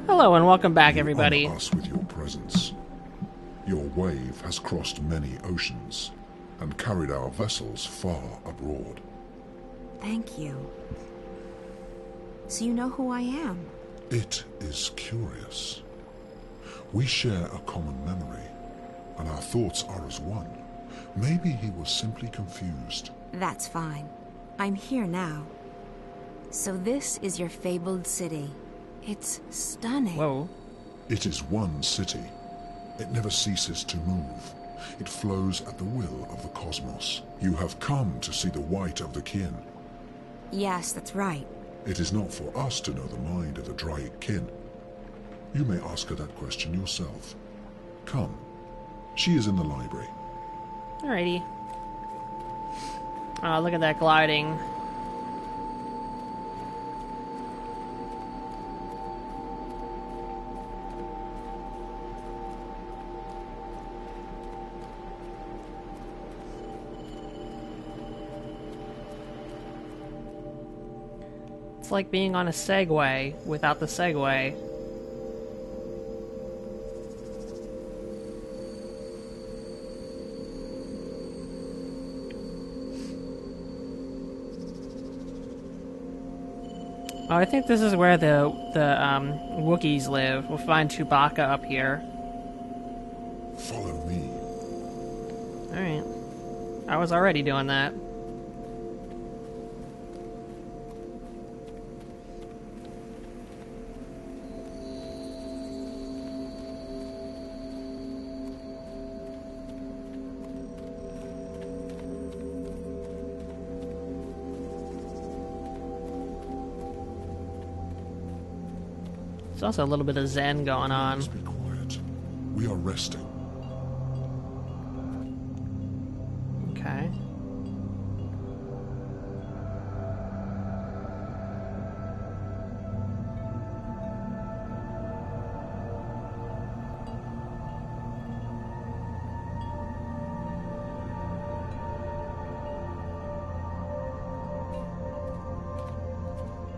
Hello and welcome back, You everybody. honor us with your presence. Your wave has crossed many oceans and carried our vessels far abroad. Thank you. So you know who I am? It is curious. We share a common memory, and our thoughts are as one. Maybe he was simply confused. That's fine. I'm here now. So this is your fabled city. It's stunning. Whoa. It is one city. It never ceases to move. It flows at the will of the cosmos. You have come to see the white of the kin. Yes, that's right. It is not for us to know the mind of the Draic kin. You may ask her that question yourself. Come. She is in the library. Alrighty. Oh, look at that gliding. It's like being on a Segway without the Segway. Oh, I think this is where the Wookiees live. We'll find Chewbacca up here. Follow me. Alright. I was already doing that. There's also a little bit of Zen going on. Please be quiet. We are resting. Okay.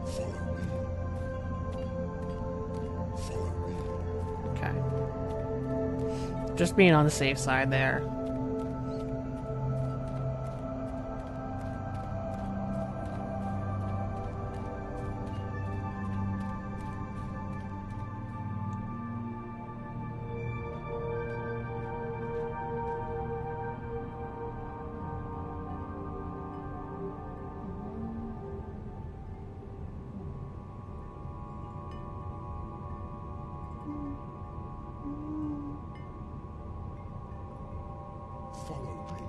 Follow me. Follow me. Okay. Just being on the safe side there. Follow me.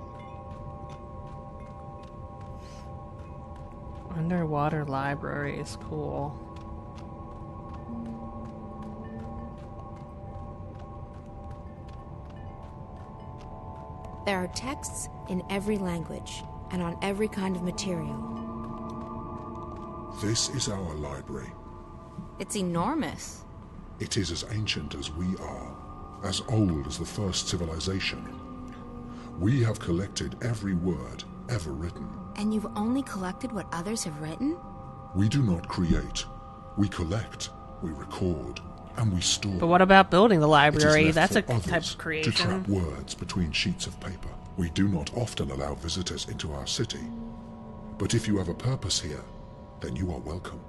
Underwater library is cool. There are texts in every language and on every kind of material. This is our library. It's enormous. It is as ancient as we are, as old as the first civilization. We have collected every word ever written. And you've only collected what others have written? We do not create. We collect, we record, and we store. But what about building the It is library? left That's a for others type of to creation. trap words between sheets of paper. We do not often allow visitors into our city. But if you have a purpose here, then you are welcome.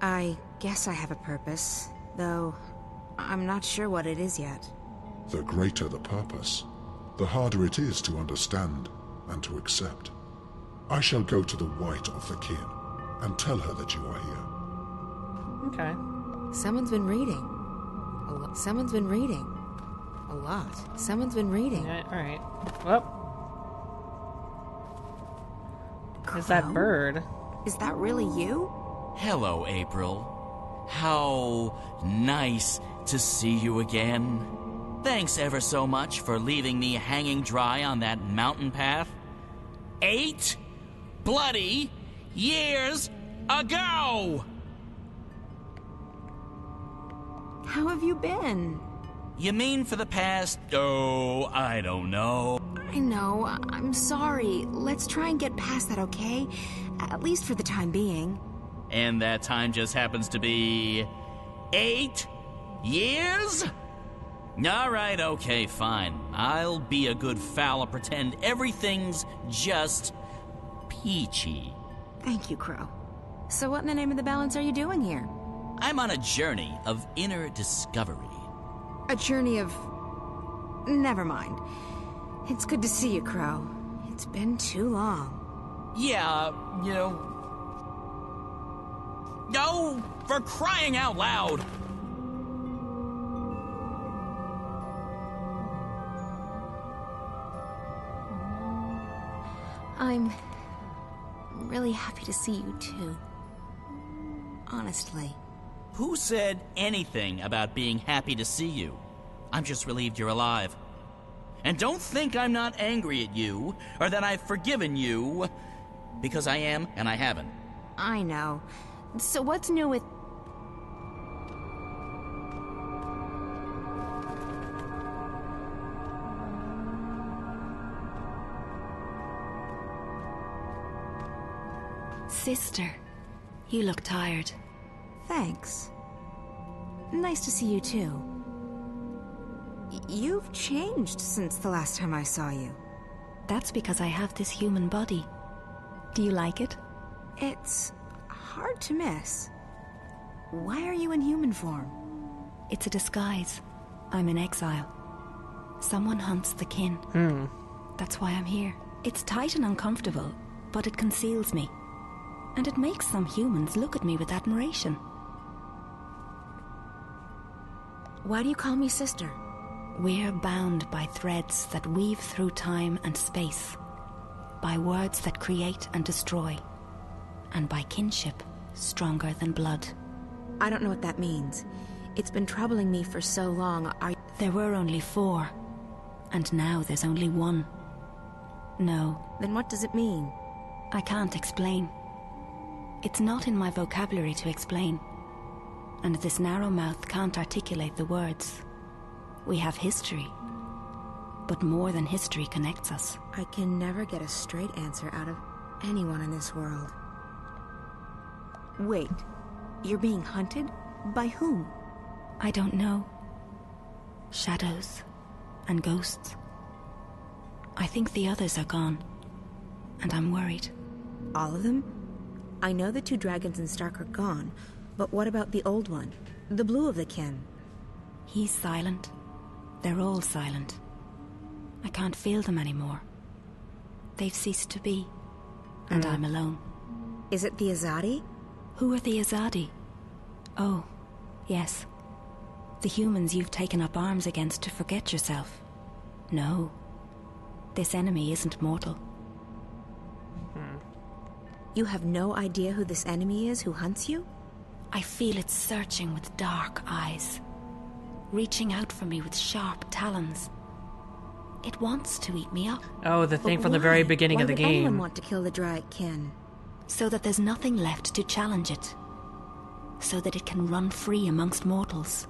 I guess I have a purpose, though I'm not sure what it is yet. The greater the purpose, the harder it is to understand and to accept. I shall go to the white of the kin and tell her that you are here. Okay. Someone's been reading. Someone's been reading. A lot. Someone's been reading. Yeah, alright. Well. There's that Crow? bird. Is that really you? Hello, April. How nice to see you again. Thanks ever so much for leaving me hanging dry on that mountain path. 8 bloody years ago! How have you been? You mean for the past, I don't know. I know. I'm sorry. Let's try and get past that, okay? At least for the time being. And that time just happens to be 8 Years? Alright, okay, fine. I'll be a good fowl and pretend everything's just peachy. Thank you, Crow. So what in the name of the balance are you doing here? I'm on a journey of inner discovery. A journey of... Never mind. It's good to see you, Crow. It's been too long. Yeah, you know... No! For crying out loud! I'm really happy to see you, too. Honestly. Who said anything about being happy to see you? I'm just relieved you're alive. And don't think I'm not angry at you, or that I've forgiven you, because I am, and I haven't. I know. So what's new with... Sister, you look tired. Thanks. Nice to see you too. You've changed since the last time I saw you. That's because I have this human body. Do you like it? It's hard to miss. Why are you in human form? It's a disguise. I'm in exile. Someone hunts the kin. That's why I'm here. It's tight and uncomfortable, but it conceals me. And it makes some humans look at me with admiration. Why do you call me sister? We're bound by threads that weave through time and space, by words that create and destroy, and by kinship stronger than blood. I don't know what that means. It's been troubling me for so long. There were only 4, and now there's only 1. No. Then what does it mean? I can't explain. It's not in my vocabulary to explain, and this narrow mouth can't articulate the words. We have history, but more than history connects us. I can never get a straight answer out of anyone in this world. Wait, you're being hunted? By whom? I don't know. Shadows and ghosts. I think the others are gone, and I'm worried. All of them? I know the 2 dragons in Stark are gone, but what about the old one? The blue of the kin? He's silent. They're all silent. I can't feel them anymore. They've ceased to be, and I'm alone. Is it the Azadi? Who are the Azadi? Oh, yes. The humans you've taken up arms against to forget yourself. No. This enemy isn't mortal. You have no idea who this enemy is who hunts you? I feel it searching with dark eyes, reaching out for me with sharp talons. It wants to eat me up. Oh, the thing from the very beginning of the Why would anyone game. want to kill the Dryad kin? So that there's nothing left to challenge it. So that it can run free amongst mortals.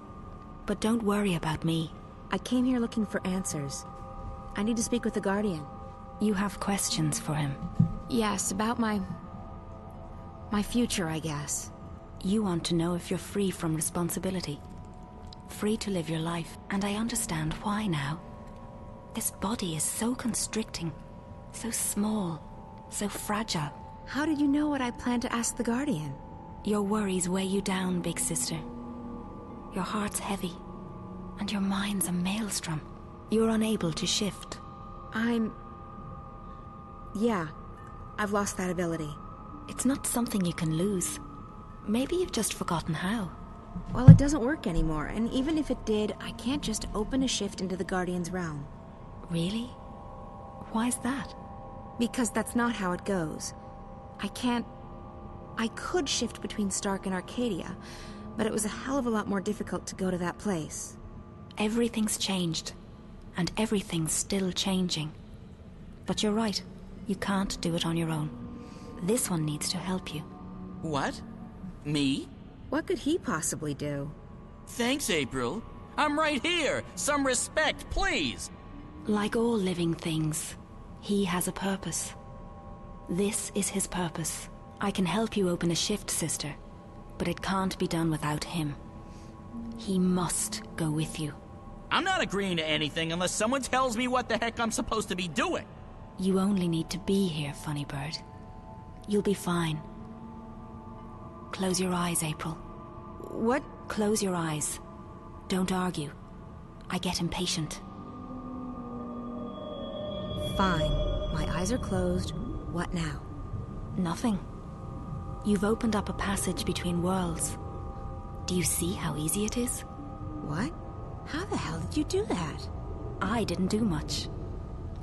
But don't worry about me. I came here looking for answers. I need to speak with the Guardian. You have questions for him? Yes, about my future, I guess. You want to know if you're free from responsibility. Free to live your life, and I understand why now. This body is so constricting, so small, so fragile. How did you know what I plan to ask the Guardian? Your worries weigh you down, big sister. Your heart's heavy, and your mind's a maelstrom. You're unable to shift. Yeah, I've lost that ability. It's not something you can lose. Maybe you've just forgotten how. Well, it doesn't work anymore, and even if it did, I can't just open a shift into the Guardian's realm. Really? Why's that? Because that's not how it goes. I could shift between Stark and Arcadia, but it was a hell of a lot more difficult to go to that place. Everything's changed, and everything's still changing. But you're right, you can't do it on your own. This one needs to help you. What? Me? What could he possibly do? Thanks, April. I'm right here. Some respect, please. Like all living things, he has a purpose. This is his purpose. I can help you open a shift, sister, but it can't be done without him. He must go with you. I'm not agreeing to anything unless someone tells me what the heck I'm supposed to be doing. You only need to be here, funny bird. You'll be fine. Close your eyes, April. What? Close your eyes. Don't argue. I get impatient. Fine. My eyes are closed. What now? Nothing. You've opened up a passage between worlds. Do you see how easy it is? What? How the hell did you do that? I didn't do much.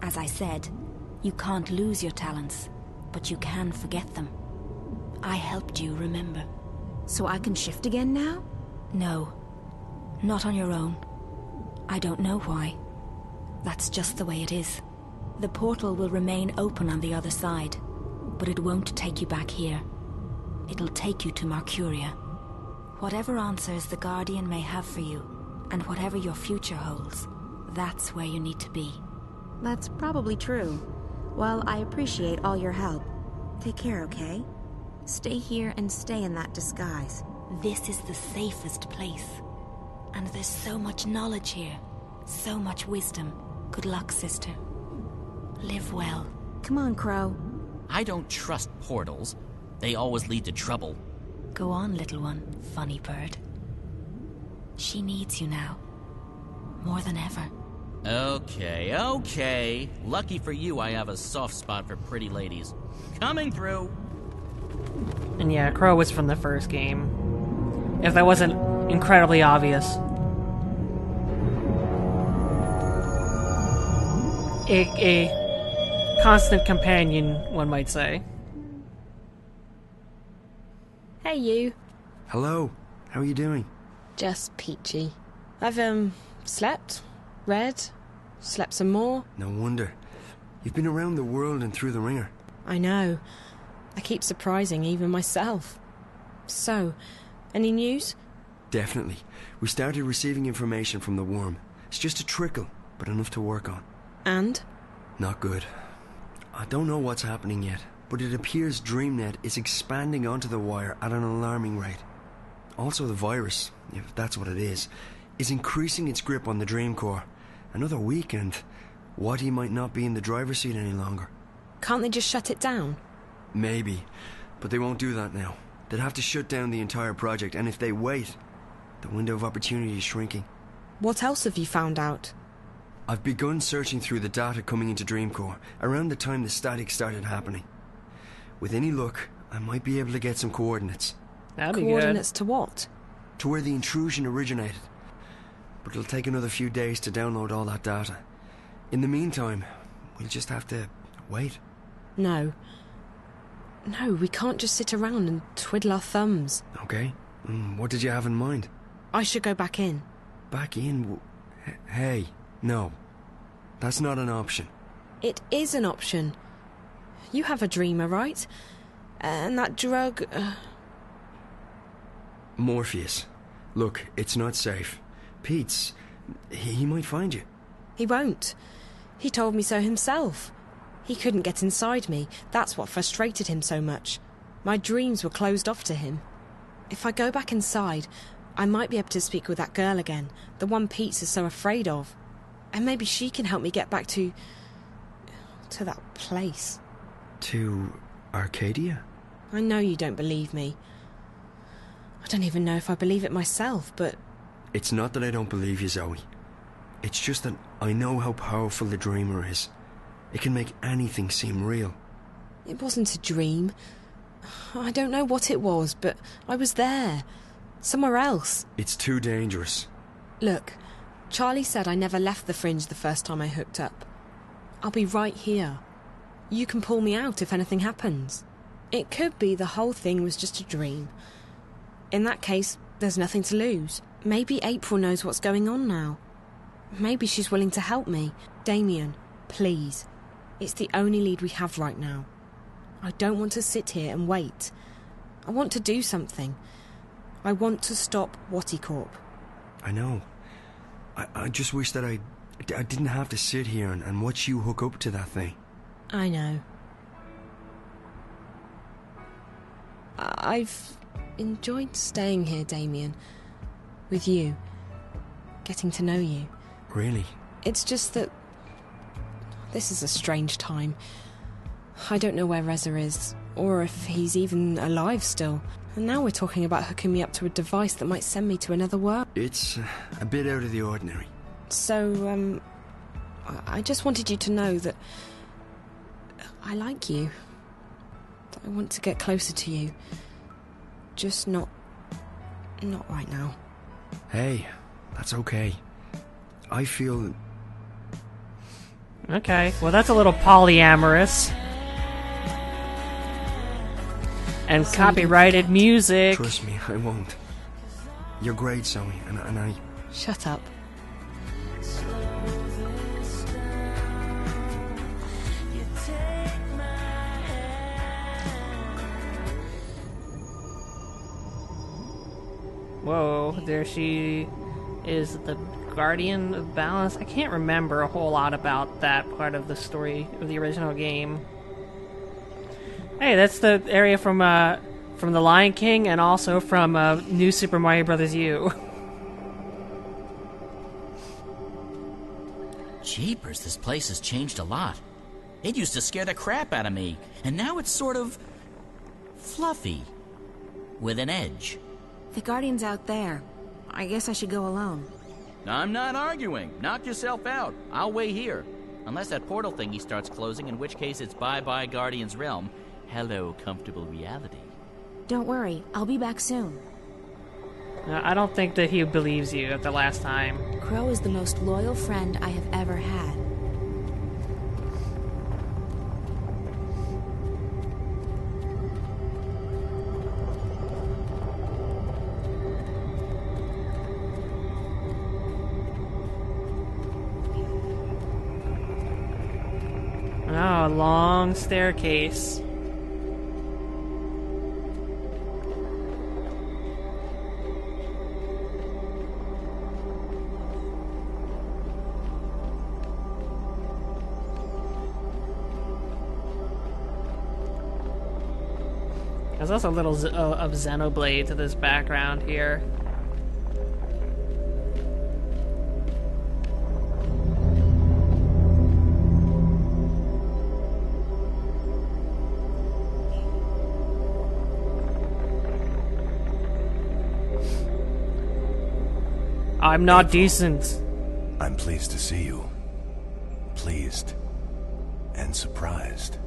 As I said, you can't lose your talents, but you can forget them. I helped you remember. So I can shift again now? No. Not on your own. I don't know why. That's just the way it is. The portal will remain open on the other side, but it won't take you back here. It'll take you to Mercuria. Whatever answers the Guardian may have for you, and whatever your future holds, that's where you need to be. That's probably true. Well, I appreciate all your help. Take care, okay? Stay here and stay in that disguise. This is the safest place. And there's so much knowledge here. So much wisdom. Good luck, sister. Live well. Come on, Crow. I don't trust portals. They always lead to trouble. Go on, little one, funny bird. She needs you now. More than ever. Okay. Lucky for you, I have a soft spot for pretty ladies. Coming through. And yeah, Crow was from the first game. If that wasn't incredibly obvious. A constant companion, one might say. Hey, you. Hello. How are you doing? Just peachy. I've, slept, read, slept some more. No wonder. You've been around the world and through the ringer. I know. I keep surprising even myself. So, any news? Definitely. We started receiving information from the worm. It's just a trickle, but enough to work on. And? Not good. I don't know what's happening yet, but it appears DreamNet is expanding onto the wire at an alarming rate. Also the virus, if that's what it is increasing its grip on the Dream Core. Another week and Watty might not be in the driver's seat any longer. Can't they just shut it down? Maybe, but they won't do that now. They'd have to shut down the entire project, and if they wait, the window of opportunity is shrinking. What else have you found out? I've begun searching through the data coming into Dreamcore around the time the static started happening. With any luck, I might be able to get some coordinates. That'd be good. Coordinates to what? To where the intrusion originated. But it'll take another few days to download all that data. In the meantime, we'll just have to wait. No. No, we can't just sit around and twiddle our thumbs. Okay. What did you have in mind? I should go back in. Back in? Hey, no. That's not an option. It is an option. You have a dreamer, right? And that drug... Morpheus. Look, it's not safe. Pete's... He might find you. He won't. He told me so himself. He couldn't get inside me. That's what frustrated him so much. My dreams were closed off to him. If I go back inside, I might be able to speak with that girl again, the one Pete is so afraid of. And maybe she can help me get back to that place. To Arcadia? I know you don't believe me. I don't even know if I believe it myself, but... It's not that I don't believe you, Zoe. It's just that I know how powerful the Dreamer is. It can make anything seem real. It wasn't a dream. I don't know what it was, but I was there. Somewhere else. It's too dangerous. Look, Charlie said I never left the Fringe the first time I hooked up. I'll be right here. You can pull me out if anything happens. It could be the whole thing was just a dream. In that case, there's nothing to lose. Maybe April knows what's going on now. Maybe she's willing to help me. Damien, please. It's the only lead we have right now. I don't want to sit here and wait. I want to do something. I want to stop Watty Corp. I know. I just wish that I didn't have to sit here and watch you hook up to that thing. I know. I've enjoyed staying here, Damien. with you. Getting to know you. Really? It's just that... this is a strange time. I don't know where Reza is, or if he's even alive still. And now we're talking about hooking me up to a device that might send me to another world. It's a bit out of the ordinary. So, I just wanted you to know that I like you. That I want to get closer to you. Just not right now. Hey, that's okay. I feel... Okay, well that's a little polyamorous. And copyrighted music. Trust me, I won't. You're great, Zoe, and I... Shut up. Whoa, there she is, the Guardian of Balance. I can't remember a whole lot about that part of the story of the original game. Hey, that's the area from The Lion King and also from New Super Mario Bros. U. Jeepers, this place has changed a lot. It used to scare the crap out of me, and now it's sort of... fluffy. With an edge. The Guardian's out there. I guess I should go alone. I'm not arguing. Knock yourself out. I'll wait here. Unless that portal thingy starts closing, in which case it's bye-bye Guardian's Realm. Hello, comfortable reality. Don't worry, I'll be back soon. I don't think that he believes you at the last time. Crow is the most loyal friend I have ever had. Oh, a long staircase. There's also a little of Xenoblade to this background here. I'm not decent. I'm pleased to see you. Pleased and surprised.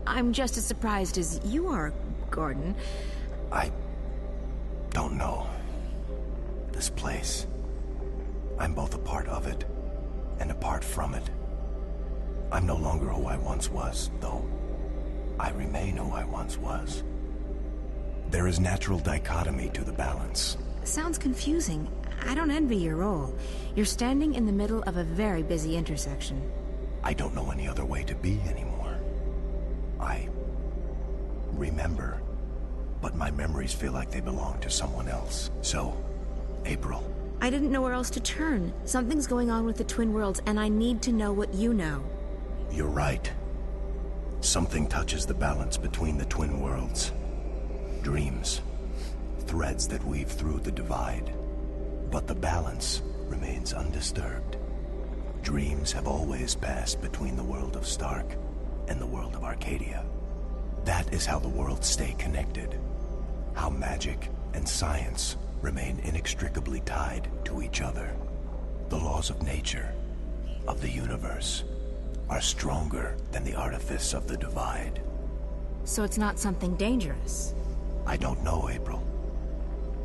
I'm just as surprised as you are, Gordon. I don't know. This place. I'm both a part of it and apart from it. I'm no longer who I once was, though I remain who I once was. There is natural dichotomy to the balance. Sounds confusing. I don't envy your role. You're standing in the middle of a very busy intersection. I don't know any other way to be anymore. I remember, but my memories feel like they belong to someone else. So, April. I didn't know where else to turn. Something's going on with the Twin Worlds, and I need to know what you know. You're right. Something touches the balance between the Twin Worlds. Dreams. Threads that weave through the divide. But the balance remains undisturbed. Dreams have always passed between the world of Stark and the world of Arcadia. That is how the worlds stay connected. How magic and science remain inextricably tied to each other. The laws of nature, of the universe, are stronger than the artifice of the divide. So it's not something dangerous? I don't know, April.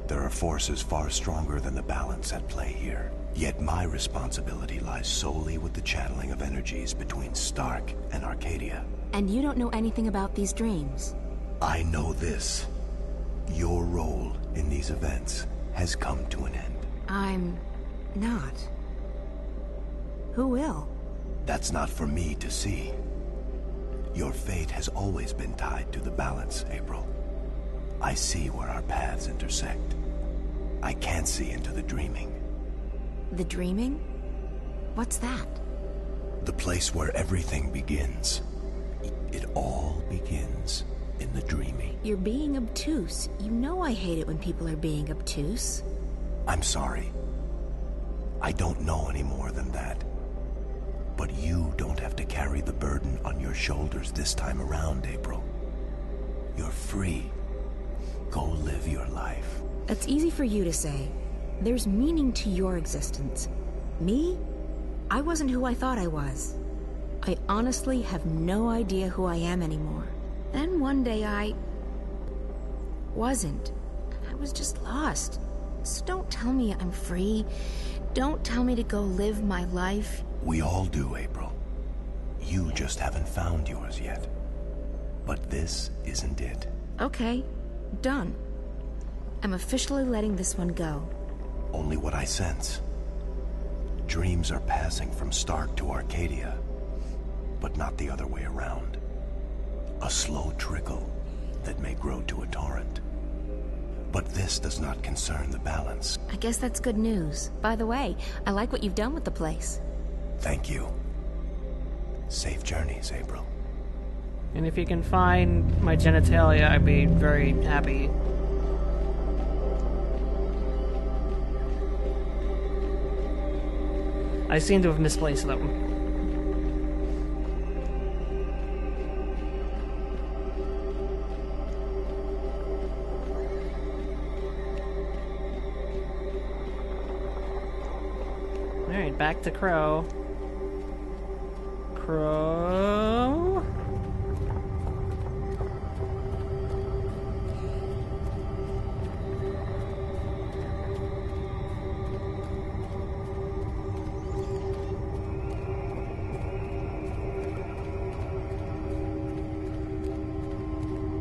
There are forces far stronger than the balance at play here. Yet my responsibility lies solely with the channeling of energies between Stark and Arcadia. And you don't know anything about these dreams? I know this. Your role in these events has come to an end. I'm not. Who will? That's not for me to see. Your fate has always been tied to the balance, April. I see where our paths intersect. I can't see into the dreaming. The dreaming? What's that? The place where everything begins. It all begins in the dreaming. You're being obtuse. You know I hate it when people are being obtuse. I'm sorry. I don't know any more than that. But you don't have to carry the burden on your shoulders this time around, April. You're free. Go live your life. That's easy for you to say. There's meaning to your existence. Me? I wasn't who I thought I was. I honestly have no idea who I am anymore. Then one day I wasn't. I was just lost. So don't tell me I'm free. Don't tell me to go live my life. We all do, April. You just haven't found yours yet. But this isn't it. Okay, done. I'm officially letting this one go. Only what I sense. Dreams are passing from Stark to Arcadia, but not the other way around. A slow trickle that may grow to a torrent. But this does not concern the balance. I guess that's good news. By the way, I like what you've done with the place. Thank you. Safe journeys, April. And if you can find my genitalia, I'd be very happy. I seem to have misplaced them. Alright, back to Crow. Crow...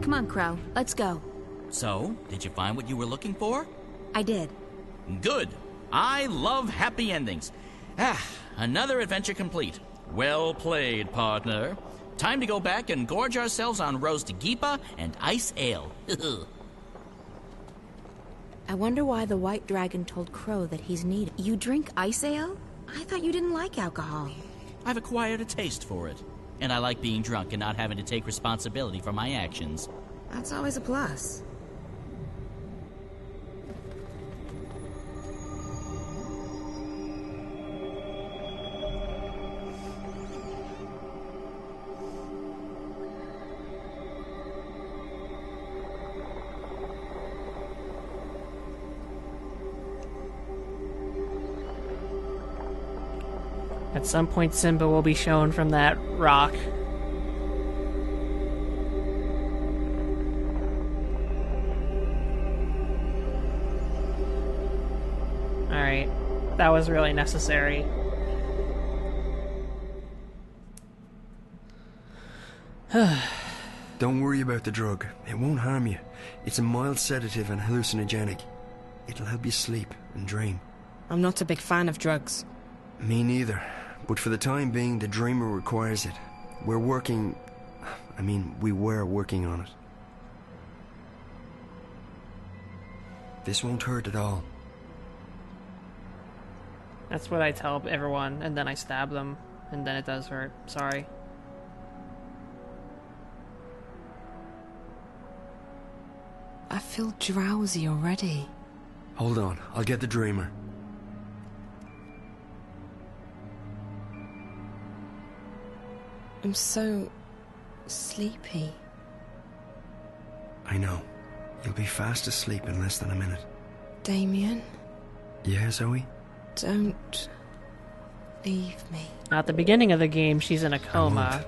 Come on, Crow. Let's go. So, did you find what you were looking for? I did. Good. I love happy endings. Another adventure complete. Well played, partner. Time to go back and gorge ourselves on roast geepa and ice ale. I wonder why the White Dragon told Crow that he's needed. You drink ice ale? I thought you didn't like alcohol. I've acquired a taste for it. And I like being drunk and not having to take responsibility for my actions. That's always a plus. At some point, Simba will be shown from that rock. Alright. That was really necessary. Don't worry about the drug. It won't harm you. It's a mild sedative and hallucinogenic. It'll help you sleep and dream. I'm not a big fan of drugs. Me neither. But for the time being, the Dreamer requires it. We were working on it. This won't hurt at all. That's what I tell everyone, and then I stab them, and then it does hurt. Sorry. I feel drowsy already. Hold on, I'll get the Dreamer. I'm so sleepy. I know. You'll be fast asleep in less than a minute. Damien, Yeah, Zoe? don't leave me. Now, at the beginning of the game, she's in a coma,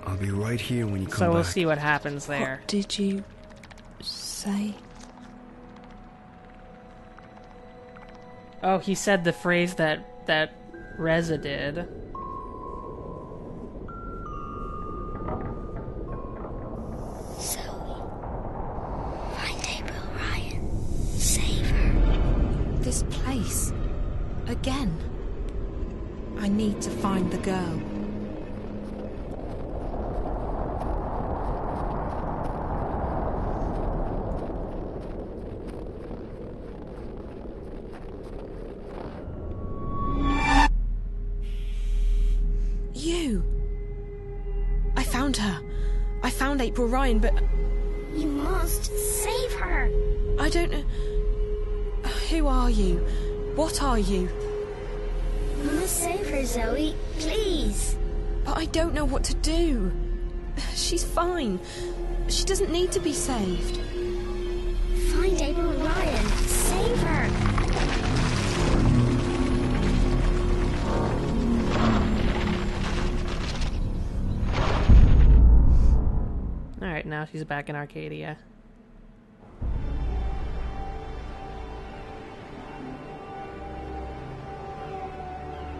I'll be right here when you come so we'll back. see what happens there. What did you say? Oh, he said the phrase that Reza did. Zoe, find April Ryan. Save her. This place. Again. I need to find the girl. You! I found her. I found April Ryan, but You must save her. I don't know Who are you? What are you? We must save her, Zoe. Please. But I don't know what to do. She's fine. She doesn't need to be saved. Find April and Ryan. Save her. Alright, now she's back in Arcadia.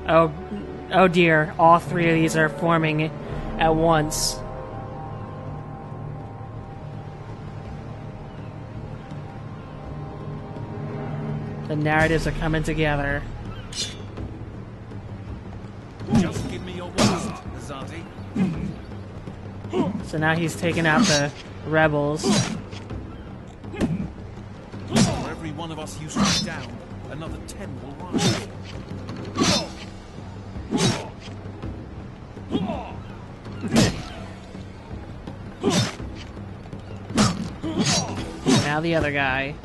Oh dear, all three of these are forming at once. The narratives are coming together. Just give me your word, Azadi. So now he's taking out the rebels. For every one of us you strike down, another 10 will rise. Now the other guy.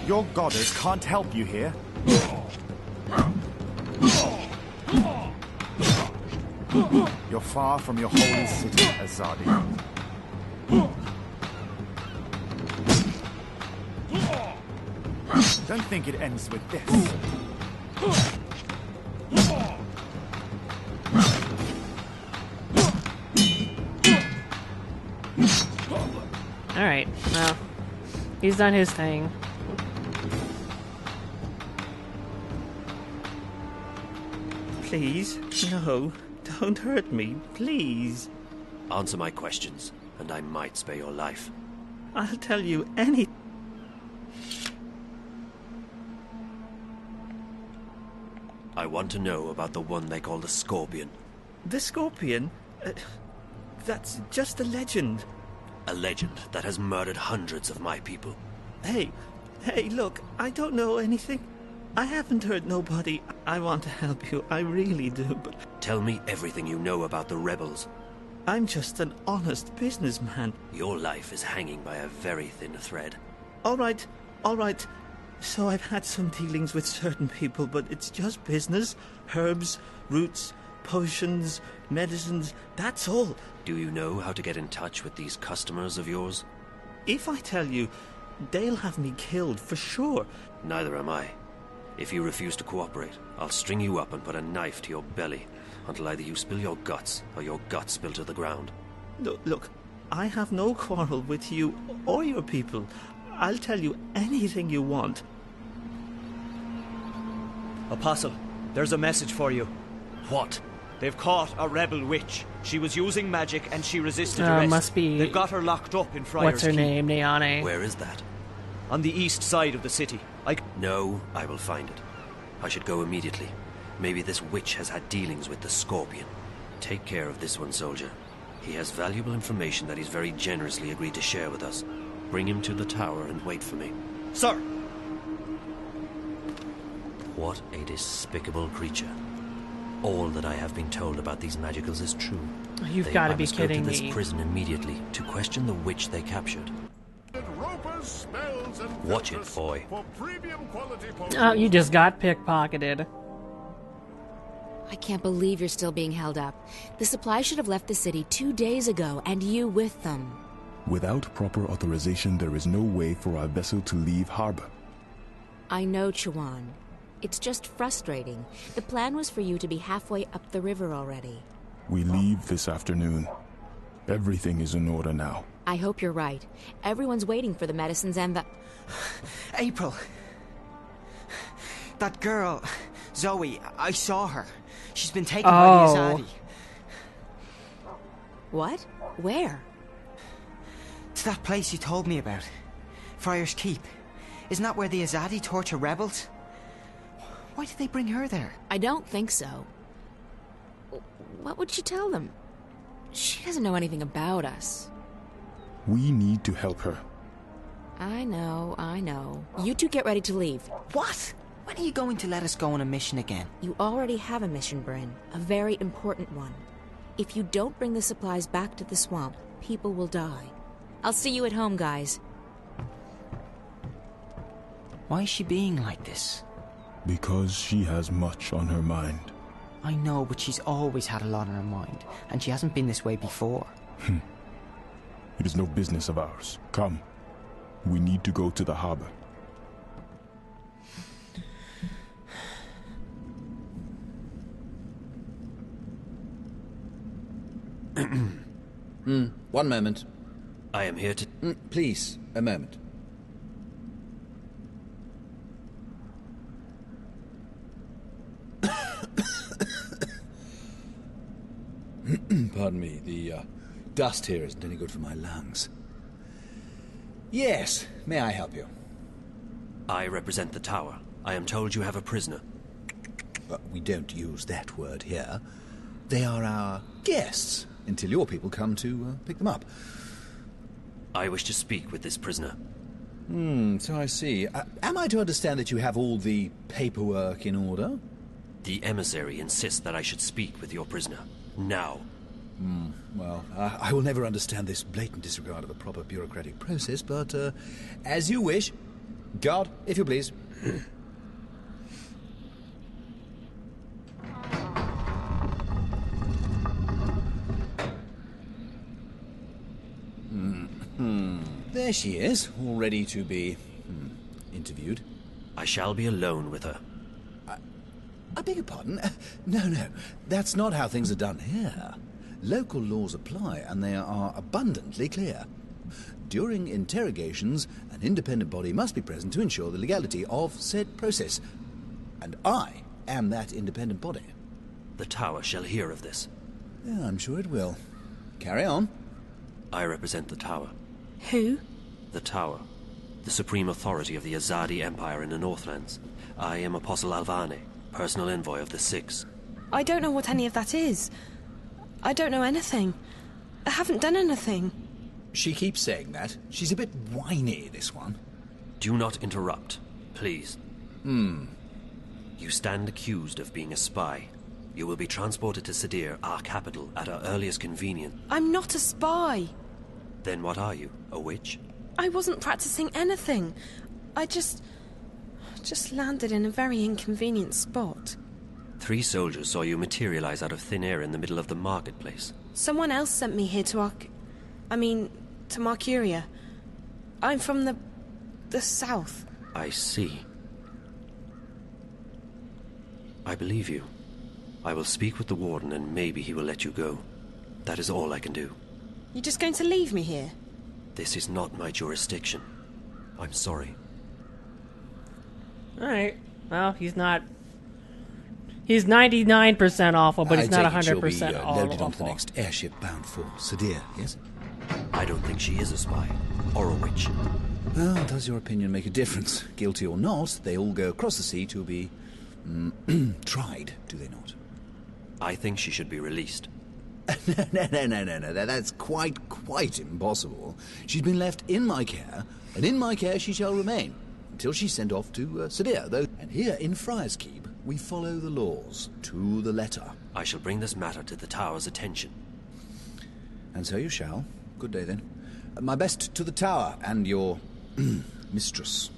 Your goddess can't help you here. You're far from your holy city, Azadi. Don't think it ends with this. Alright, well, he's done his thing. Please, no, don't hurt me, please. Answer my questions, and I might spare your life. I'll tell you any... I want to know about the one they call the Scorpion. The Scorpion? That's just a legend. A legend that has murdered hundreds of my people. Hey, look, I don't know anything. I haven't hurt nobody. I want to help you, I really do, but... Tell me everything you know about the rebels. I'm just an honest businessman. Your life is hanging by a very thin thread. All right. So I've had some dealings with certain people, but it's just business. Herbs, roots, potions, medicines, that's all. Do you know how to get in touch with these customers of yours? If I tell you, they'll have me killed for sure. Neither am I. If you refuse to cooperate, I'll string you up and put a knife to your belly until either you spill your guts or your guts spill to the ground. Look, I have no quarrel with you or your people. I'll tell you anything you want. Apostle, there's a message for you. What? They've caught a rebel witch. She was using magic and she resisted arrest. Must be... They've got her locked up in Friar's What's her Keep. name? Neane. Where is that? On the east side of the city. No, I will find it. I should go immediately. Maybe this witch has had dealings with the Scorpion. Take care of this one, soldier. He has valuable information that he's very generously agreed to share with us. Bring him to the tower and wait for me. Sir! What a despicable creature. All that I have been told about these magicals is true. You've got to be kidding me. I must go to me. this prison immediately to question the witch they captured. Watch it, boy. Oh, you just got pickpocketed. I can't believe you're still being held up. The supplies should have left the city 2 days ago, and you with them. Without proper authorization, there is no way for our vessel to leave harbor. I know, Chuan. It's just frustrating. The plan was for you to be halfway up the river already. We leave this afternoon. Everything is in order now. I hope you're right. Everyone's waiting for the medicines and the... April. That girl, Zoe, I saw her. She's been taken by the Azadi. What? Where? It's that place you told me about. Friar's Keep. Isn't that where the Azadi torture rebels? Why did they bring her there? I don't think so. What would she tell them? She doesn't know anything about us. We need to help her. I know. You two get ready to leave. What? When are you going to let us go on a mission again? You already have a mission, Bryn. A very important one. If you don't bring the supplies back to the swamp, people will die. I'll see you at home, guys. Why is she being like this? Because she has much on her mind. I know, but she's always had a lot on her mind, and she hasn't been this way before. It is no business of ours. Come. We need to go to the harbor. One moment. I am here to... Please, a moment. Pardon me, the dust here isn't any good for my lungs. Yes, may I help you? I represent the tower. I am told you have a prisoner. We don't use that word here. They are our guests, until your people come to pick them up. I wish to speak with this prisoner. So I see. Am I to understand that you have all the paperwork in order? The emissary insists that I should speak with your prisoner. Now. Well, I will never understand this blatant disregard of a proper bureaucratic process, but as you wish. Guard, if you please. There she is, all ready to be interviewed. I shall be alone with her. I beg your pardon? No, that's not how things are done here. Local laws apply, and they are abundantly clear. During interrogations, an independent body must be present to ensure the legality of said process. And I am that independent body. The tower shall hear of this. Yeah, I'm sure it will. Carry on. I represent the tower. Who? The tower. The supreme authority of the Azadi Empire in the Northlands. I am Apostle Alvane, personal envoy of the Six. I don't know what any of that is. I don't know anything. I haven't done anything. She keeps saying that. She's a bit whiny, this one. Do not interrupt, please. You stand accused of being a spy. You will be transported to Sadir, our capital, at our earliest convenience. I'm not a spy. Then what are you? A witch? I wasn't practicing anything. I just landed in a very inconvenient spot. 3 soldiers saw you materialize out of thin air in the middle of the marketplace. Someone else sent me here to Marcuria. I'm from the south. I see. I believe you. I will speak with the warden and maybe he will let you go. That is all I can do. You're just going to leave me here? This is not my jurisdiction. I'm sorry. Alright. Well, he's not... He's 99% awful, but he's not 100% awful. Loaded onto the next airship bound for Sadir, yes? I don't think she is a spy. Or a witch. Well, does your opinion make a difference? Guilty or not, they all go across the sea to be... tried, do they not? I think she should be released. No. That's quite impossible. She's been left in my care, and in my care she shall remain, until she's sent off to Sadir, though. And here in Friar's Keep, we follow the laws to the letter. I shall bring this matter to the tower's attention. And so you shall. Good day, then. My best to the tower and your mistress.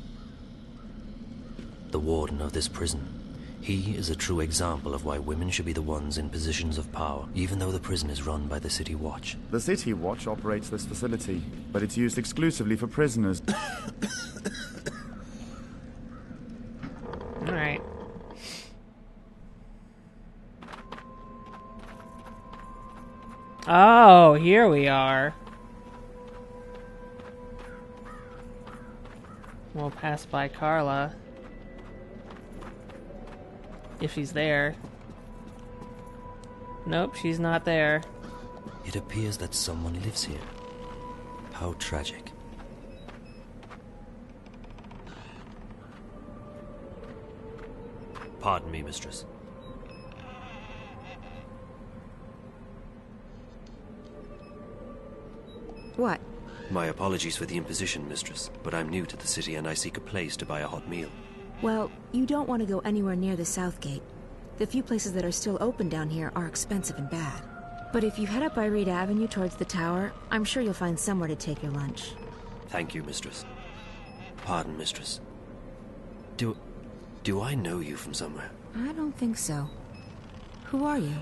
The warden of this prison. He is a true example of why women should be the ones in positions of power, even though the prison is run by the City Watch. The City Watch operates this facility, but it's used exclusively for prisoners. Alright. Oh, here we are. We'll pass by Carla. If she's there. Nope, she's not there. It appears that someone lives here. How tragic. Pardon me, mistress. What? My apologies for the imposition, mistress, but I'm new to the city and I seek a place to buy a hot meal. Well, you don't want to go anywhere near the South Gate. The few places that are still open down here are expensive and bad. But if you head up Irede Avenue towards the tower, I'm sure you'll find somewhere to take your lunch. Thank you, mistress. Pardon, mistress. Do I know you from somewhere? I don't think so. Who are you?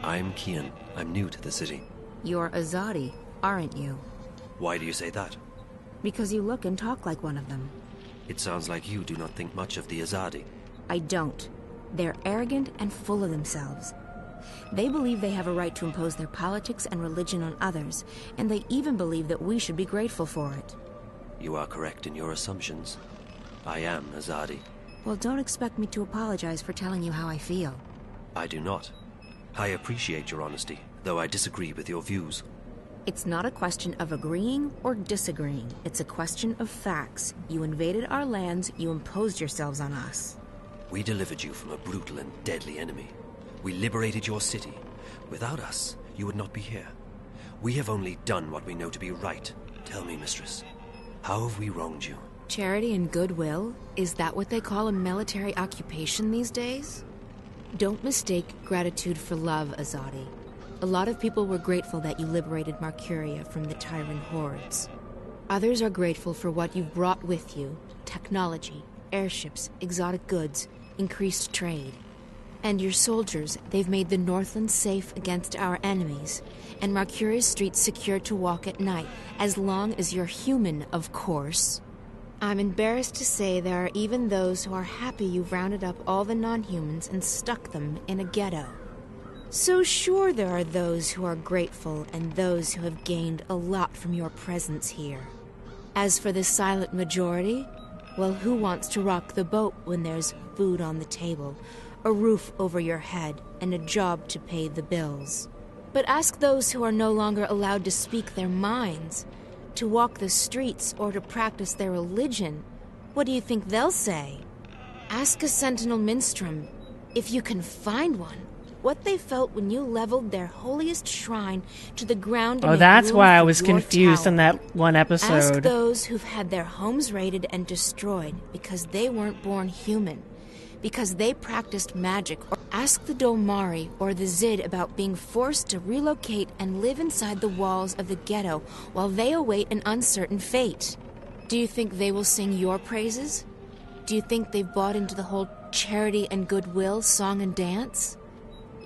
I'm Kian. I'm new to the city. You're Azadi, aren't you? Why do you say that? Because you look and talk like one of them. It sounds like you do not think much of the Azadi. I don't. They're arrogant and full of themselves. They believe they have a right to impose their politics and religion on others, and they even believe that we should be grateful for it. You are correct in your assumptions. I am Azadi. Well, don't expect me to apologize for telling you how I feel. I do not. I appreciate your honesty, though I disagree with your views. It's not a question of agreeing or disagreeing. It's a question of facts. You invaded our lands, you imposed yourselves on us. We delivered you from a brutal and deadly enemy. We liberated your city. Without us, you would not be here. We have only done what we know to be right. Tell me, mistress, how have we wronged you? Charity and goodwill? Is that what they call a military occupation these days? Don't mistake gratitude for love, Azadi. A lot of people were grateful that you liberated Marcuria from the tyrant hordes. Others are grateful for what you've brought with you: technology, airships, exotic goods, increased trade. And your soldiers, they've made the Northland safe against our enemies, and Marcuria's streets secure to walk at night, as long as you're human, of course. I'm embarrassed to say there are even those who are happy you've rounded up all the non-humans and stuck them in a ghetto. So sure, there are those who are grateful and those who have gained a lot from your presence here. As for the silent majority, well, who wants to rock the boat when there's food on the table, a roof over your head, and a job to pay the bills? But ask those who are no longer allowed to speak their minds, to walk the streets, or to practice their religion. What do you think they'll say? Ask a sentinel minstrel, if you can find one, what they felt when you leveled their holiest shrine to the ground. Oh, that's why I was confused in that one episode. Ask those who've had their homes raided and destroyed because they weren't born human, because they practiced magic. Or ask the Domari or the Zid about being forced to relocate and live inside the walls of the ghetto while they await an uncertain fate. Do you think they will sing your praises? Do you think they've bought into the whole charity and goodwill song and dance?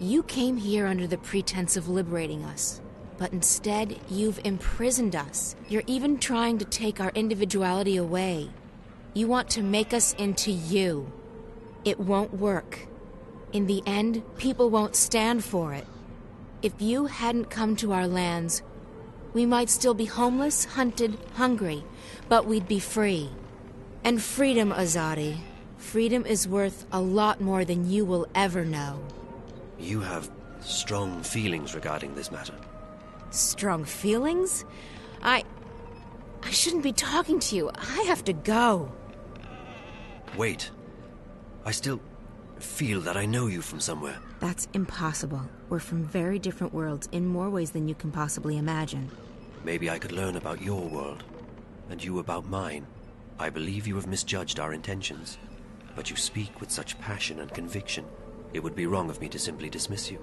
You came here under the pretense of liberating us, but instead you've imprisoned us. You're even trying to take our individuality away. You want to make us into you. It won't work. In the end, people won't stand for it. If you hadn't come to our lands, we might still be homeless, hunted, hungry, but we'd be free. And freedom, Azadi, freedom is worth a lot more than you will ever know. You have strong feelings regarding this matter. Strong feelings? I shouldn't be talking to you. I have to go. Wait. I still feel that I know you from somewhere. That's impossible. We're from very different worlds in more ways than you can possibly imagine. Maybe I could learn about your world, and you about mine. I believe you have misjudged our intentions, but you speak with such passion and conviction. It would be wrong of me to simply dismiss you.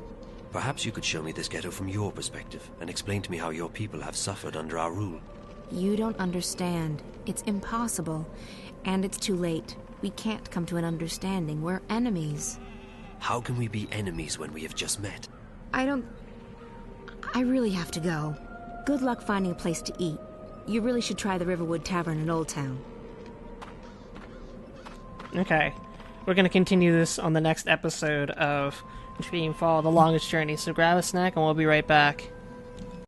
Perhaps you could show me this ghetto from your perspective and explain to me how your people have suffered under our rule. You don't understand. It's impossible. And it's too late. We can't come to an understanding. We're enemies. How can we be enemies when we have just met? I really have to go. Good luck finding a place to eat. You really should try the Riverwood Tavern in Old Town. Okay. We're going to continue this on the next episode of Dreamfall, The Longest Journey. So grab a snack and we'll be right back.